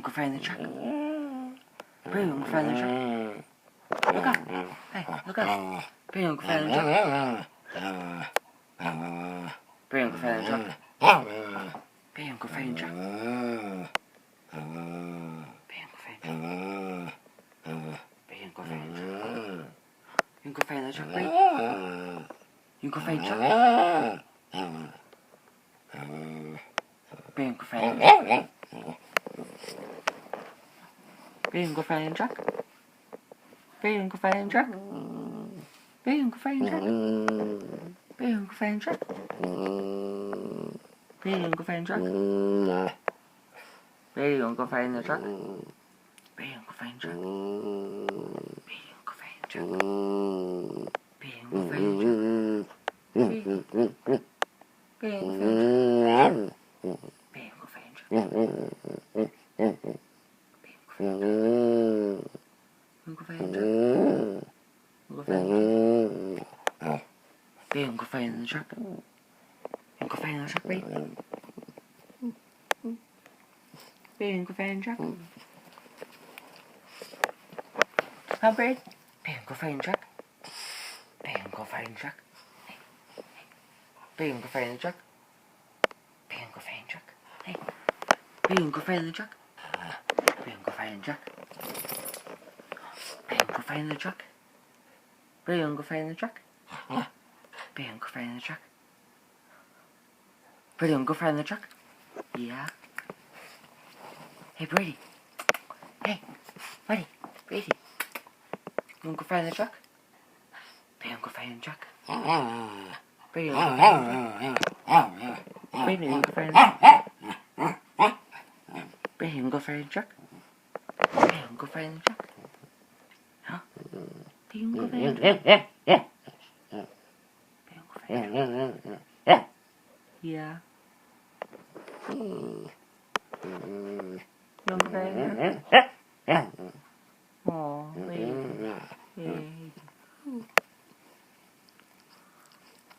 Uncle Fred in the truck. Bring Uncle Fred in the truck. Look up. Hey, look up. Bring Uncle Fred in the truck. Bring Uncle Fred in the truck. Bring Uncle Fred in the truck. Bring Uncle Fred in the truck. Bring Uncle Fred in the truck. Uncle Fred in the truck, bring. Uncle Fred in the truck. Bring Uncle Fred in the truck. Bring Uncle Fred in the truck. Bring Uncle Fred in the truck. Bring Uncle Fred in the truck. Bring Uncle Fred in the truck. Bring Uncle Fred in the truck. Bring Uncle Fred in the truck. Bring Uncle Fred in the truck. Bring Uncle Fred in the truck. Bring Uncle Fred in the truck. Bring Uncle Fred in the truck. Bring Uncle Fred in the truck. Uncle Fred in the truck. Uncle Fred in the truck. Bring Uncle Fred in the truck. Uncle Fred in the truck, bring. Bring Uncle Fred in the truck. How big? Bring Uncle Fred in the truck. Bring Uncle Fred in the truck. Bring Uncle Fred in the truck. Bring Uncle Fred in the truck. Hey. Bring Uncle Fred in the truck. Bring Uncle Fred in the truck. Bring Uncle Fred in the truck. Bring Uncle Fred in the truck. Bring Uncle Fred in the truck. Bring Uncle Fred in the truck. Yeah. Hey, Brady. Hey, buddy. Brady. Uncle Fred in the truck. Bring Uncle Fred in the truck. Bring Uncle Fred in the truck. Bring Uncle Fred in the truck. Bring Uncle Fred in the truck. Bring Uncle Fred in the truck. Huh? Bring Uncle Fred in the truck. Bring Uncle Fred in the truck. Yeah. Uncle Fred in the truck. Aw, baby. Yeah.